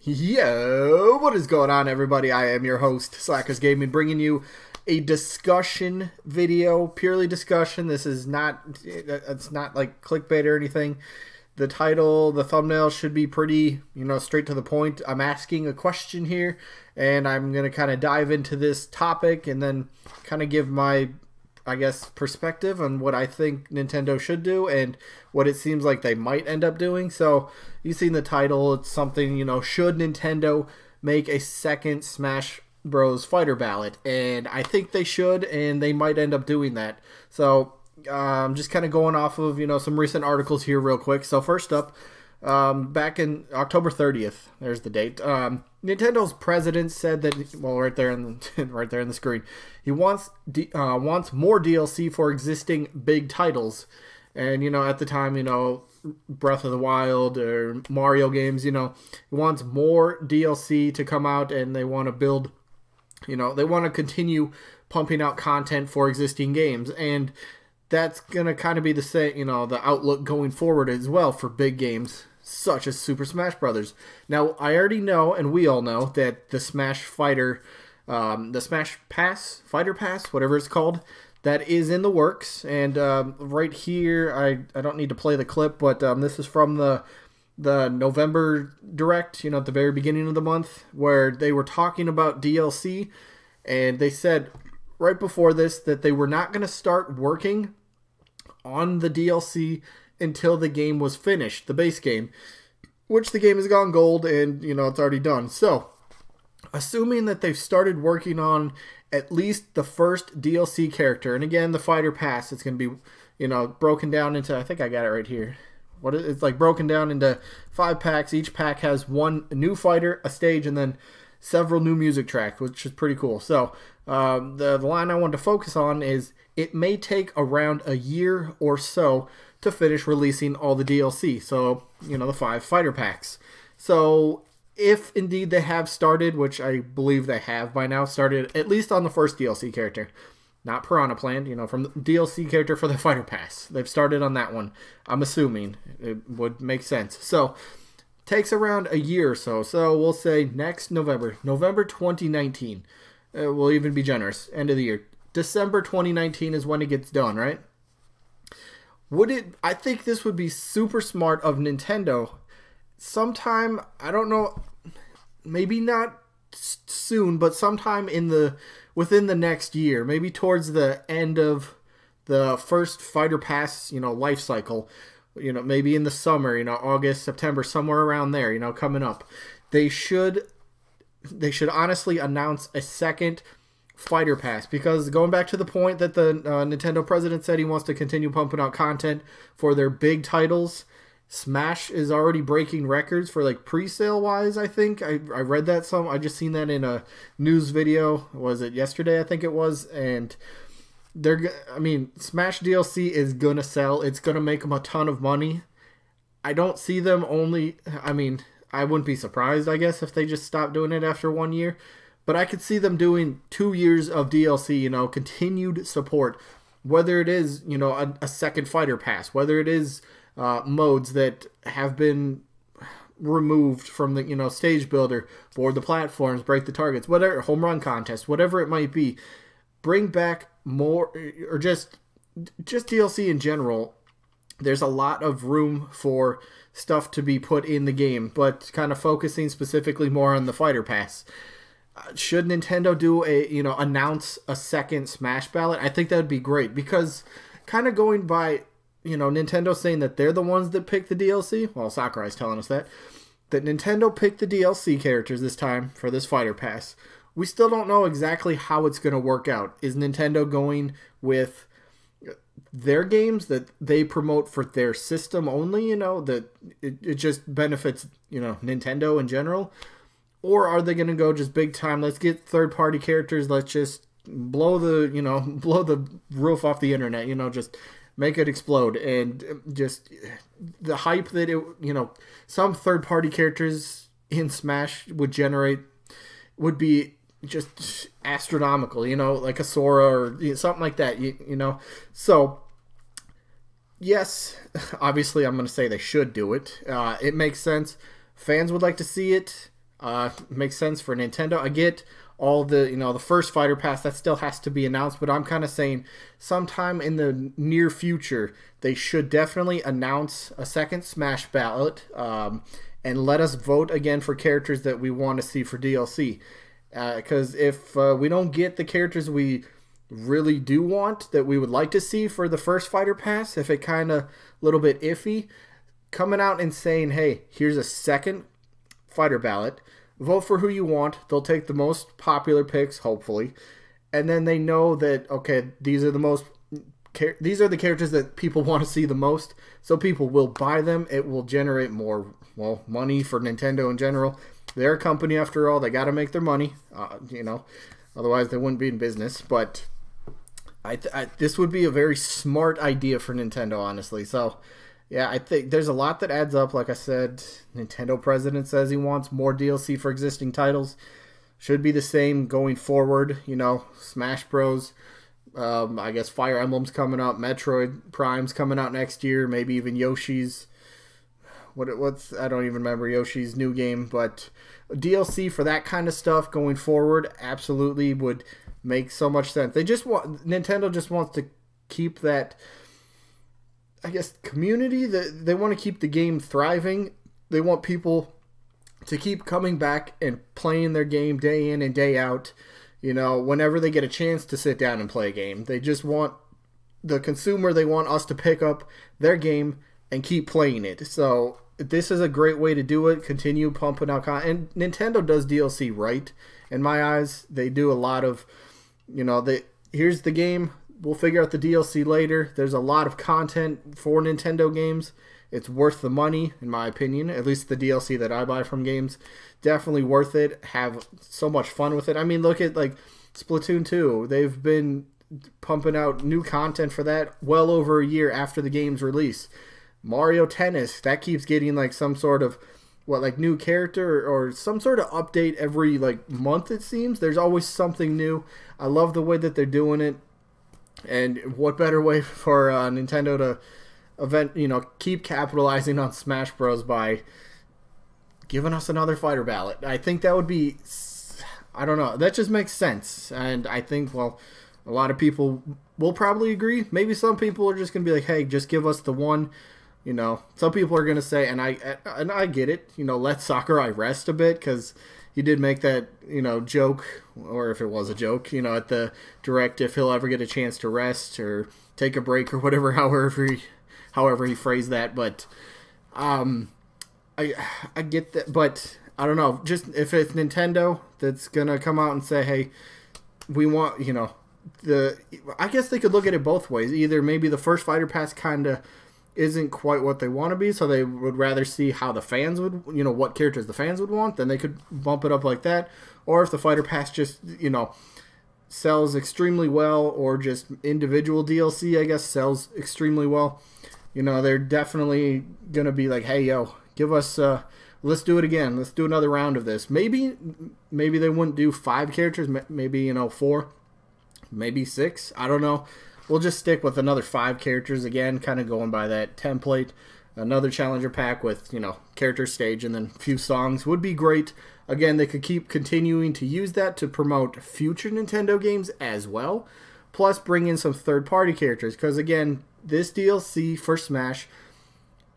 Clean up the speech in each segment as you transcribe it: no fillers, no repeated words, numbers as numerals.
Yo, what is going on, everybody? I am your host, Slackerz Gaming, bringing you a discussion video, purely discussion. This is not, it's not like clickbait or anything. The title, the thumbnail should be pretty, straight to the point. I'm asking a question here, and I'm going to kind of dive into this topic and then kind of give my, perspective on what I think Nintendo should do and what it seems like they might end up doing. So, you've seen the title. It's something, should Nintendo make a second Smash Bros. Fighter Ballot? And I think they should, and they might end up doing that. So, I'm just kind of going off of, some recent articles here real quick. So, first up, back in October 30th, there's the date, Nintendo's president said that, well, right there in the screen, he wants more DLC for existing big titles. And, at the time, Breath of the Wild or Mario games, he wants more DLC to come out, and they want to build, they want to continue pumping out content for existing games. And that's going to kind of be the same, the outlook going forward as well for big games such as Super Smash Brothers. Now, I already know, and we all know, that the Smash Fighter, the Smash Pass, Fighter Pass, whatever it's called, that is in the works. And right here, I don't need to play the clip, but this is from the November Direct, at the very beginning of the month, where they were talking about DLC, and they said right before this that they were not going to start working on the DLC until the game was finished, the base game, which the game has gone gold and, it's already done. So, assuming that they've started working on at least the first DLC character, and again, the Fighter Pass, it's going to be, broken down into, I think I got it right here. It's like broken down into 5 packs. Each pack has one new fighter, a stage, and then several new music tracks, which is pretty cool. So, the line I want to focus on is, it may take around a year or so to finish releasing all the DLC. So, the 5 fighter packs. So, if indeed they have started, which I believe they have by now, started at least on the first DLC character. Not Piranha Plant, from the DLC character for the Fighter Pass. They've started on that one. I'm assuming it would make sense. So, takes around a year or so. So, we'll say next November. November 2019. We'll even be generous. End of the year. December 2019 is when it gets done, right? I think this would be super smart of Nintendo. Sometime, I don't know, maybe not soon, but sometime within the next year, maybe towards the end of the first Fighter Pass, life cycle, maybe in the summer, August, September, somewhere around there, coming up. They should honestly announce a second Fighter Pass, because going back to the point that the Nintendo president said he wants to continue pumping out content for their big titles, Smash is already breaking records for like pre-sale wise. I think I read that I just seen that in a news video. Was it yesterday? I think it was. And Smash DLC is gonna sell. It's gonna make them a ton of money. I don't see them I wouldn't be surprised, I guess, if they just stopped doing it after 1 year. But I could see them doing 2 years of DLC, continued support. Whether it is, a second Fighter Pass, whether it is modes that have been removed from the, stage builder, board the platforms, break the targets, whatever, home run contest, whatever it might be. Bring back more, or just DLC in general. There's a lot of room for stuff to be put in the game, but kind of focusing specifically more on the Fighter Pass. Should Nintendo do announce a second Smash Ballot? I think that would be great, because kind of going by, Nintendo saying that they're the ones that picked the DLC. Well, Sakurai's telling us that Nintendo picked the DLC characters this time for this Fighter Pass. We still don't know exactly how it's going to work out. Is Nintendo going with their games that they promote for their system only, that it just benefits, Nintendo in general? Or are they going to go just big time? Let's get third-party characters. Let's just blow the roof off the internet. Just make it explode. And just the hype that some third-party characters in Smash would be just astronomical. Like a Sora or something like that. So yes, obviously I'm going to say they should do it. It makes sense. Fans would like to see it. Makes sense for Nintendo. I get all the, the first Fighter Pass, that still has to be announced, but I'm kind of saying sometime in the near future, they should definitely announce a second Smash Ballot, and let us vote again for characters that we want to see for DLC. Because if we don't get the characters we really do want, that we would like to see for the first Fighter Pass, if it kind of a little bit iffy, coming out and saying, hey, here's a second Fighter Ballot, vote for who you want, they'll take the most popular picks, hopefully, and then they know that, okay, these are the characters that people want to see the most, so people will buy them. It will generate more, well, money for Nintendo in general. They're a company after all, they got to make their money, otherwise they wouldn't be in business. But this would be a very smart idea for Nintendo, honestly. So yeah, I think there's a lot that adds up. Like I said, Nintendo president says he wants more DLC for existing titles. Should be the same going forward. Smash Bros. I guess Fire Emblem's coming up. Metroid Prime's coming out next year. Maybe even Yoshi's. I don't even remember Yoshi's new game. But DLC for that kind of stuff going forward absolutely would make so much sense. Nintendo just wants to keep that, I guess, community. They want to keep the game thriving. They want people to keep coming back and playing their game day in and day out. Whenever they get a chance to sit down and play a game, they just want the consumer. They want us to pick up their game and keep playing it. So this is a great way to do it. Continue pumping out content. And Nintendo does DLC right. In my eyes, they do a lot of, here's the game. We'll figure out the DLC later. There's a lot of content for Nintendo games. It's worth the money, in my opinion. At least the DLC that I buy from games. Definitely worth it. Have so much fun with it. I mean, look at like Splatoon 2. They've been pumping out new content for that well over a year after the game's release. Mario Tennis, that keeps getting like some sort of new character or some sort of update every month, it seems. There's always something new. I love the way that they're doing it. And what better way for Nintendo to keep capitalizing on Smash Bros. By giving us another Fighter Ballot. I think that would be, I don't know, that just makes sense. And I think, well, a lot of people will probably agree. Maybe some people are just going to be like, hey, just give us the one. Some people are going to say, and I get it, let Sakurai rest a bit, because he did make that, joke, or if it was a joke, at the Direct, if he'll ever get a chance to rest or take a break or whatever, however he phrased that. But I get that, but I don't know, just if it's Nintendo that's going to come out and say, hey, we want, I guess they could look at it both ways. Either maybe the first Fighter Pass kind of isn't quite what they want to be, so they would rather see how the fans would, what characters the fans would want, then they could bump it up like that. Or if the Fighter Pass just, sells extremely well, or just individual DLC, I guess, sells extremely well, they're definitely going to be like, hey, yo, give us, let's do it again. Let's do another round of this. Maybe they wouldn't do 5 characters, maybe, 4, maybe 6, I don't know. We'll just stick with another 5 characters again, kind of going by that template. Another challenger pack with, character stage and then a few songs would be great. Again, they could keep continuing to use that to promote future Nintendo games as well. Plus bring in some third-party characters. Because again, this DLC for Smash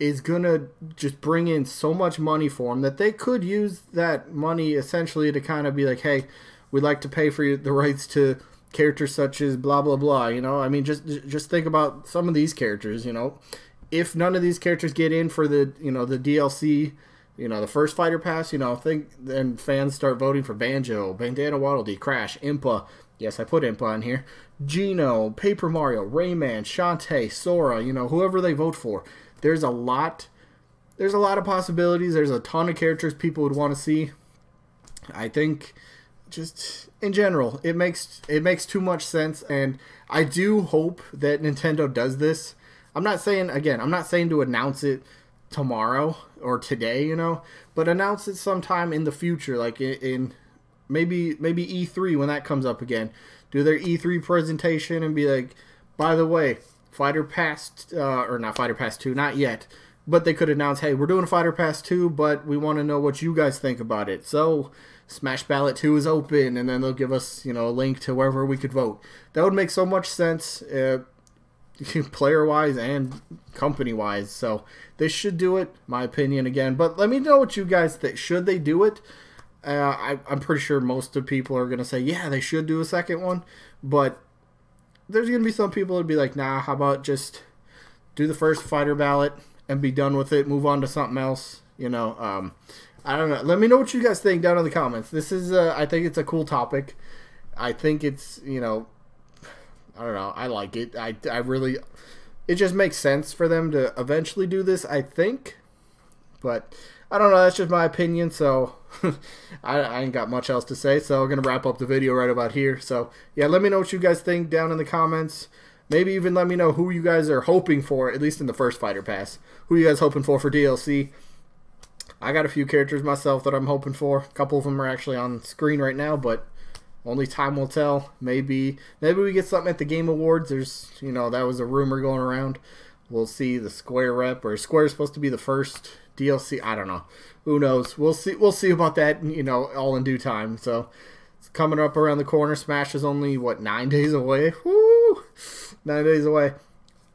is going to just bring in so much money for them that they could use that money essentially to kind of be like, hey, we'd like to pay for the rights to characters such as blah blah blah. I mean, just think about some of these characters. If none of these characters get in for the the DLC, the first Fighter Pass, then fans start voting for Banjo, Bandana Waddle Dee, Crash, Impa. Yes, I put Impa in here. Geno, Paper Mario, Rayman, Shantae, Sora. Whoever they vote for. There's a lot of possibilities. There's a ton of characters people would want to see. I think, just in general, it makes too much sense, and I do hope that Nintendo does this. I'm not saying to announce it tomorrow or today, but announce it sometime in the future, like in maybe E3 when that comes up again. Do their E3 presentation and be like, by the way, Fighter Pass, or not Fighter Pass 2, not yet. But they could announce, hey, we're doing a Fighter Pass 2, but we want to know what you guys think about it. So, Smash Ballot 2 is open, and then they'll give us, a link to wherever we could vote. That would make so much sense, player-wise and company-wise. So, they should do it, my opinion, again. But let me know what you guys think. Should they do it? I'm pretty sure most of the people are going to say, yeah, they should do a second one. But there's going to be some people that be like, nah, how about just do the first Fighter Ballot and be done with it, move on to something else, I don't know. Let me know what you guys think down in the comments. This is, I think it's a cool topic. I think it's, I don't know. I like it. I really, it just makes sense for them to eventually do this, I think. But I don't know. That's just my opinion. So I ain't got much else to say. So I'm going to wrap up the video right about here. So yeah, let me know what you guys think down in the comments. Maybe even let me know who you guys are hoping for, at least in the first Fighter Pass. Who you guys hoping for DLC? I got a few characters myself that I'm hoping for. A couple of them are actually on screen right now, but only time will tell. Maybe we get something at the Game Awards. There's, that was a rumor going around. We'll see the Square rep, or Square's supposed to be the first DLC. I don't know. Who knows? We'll see about that, all in due time. So it's coming up around the corner. Smash is only, what, 9 days away? Woo! 9 days away.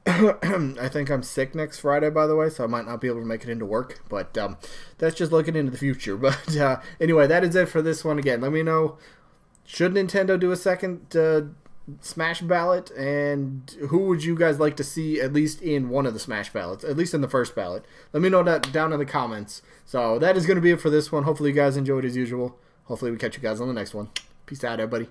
I think I'm sick next Friday, by the way, so I might not be able to make it into work. But that's just looking into the future. But anyway, that is it for this one. Again, let me know, should Nintendo do a second Smash Ballot? And who would you guys like to see at least in one of the Smash Ballots? At least in the first ballot. Let me know that down in the comments. So that is going to be it for this one. Hopefully you guys enjoyed as usual. Hopefully we catch you guys on the next one. Peace out, everybody.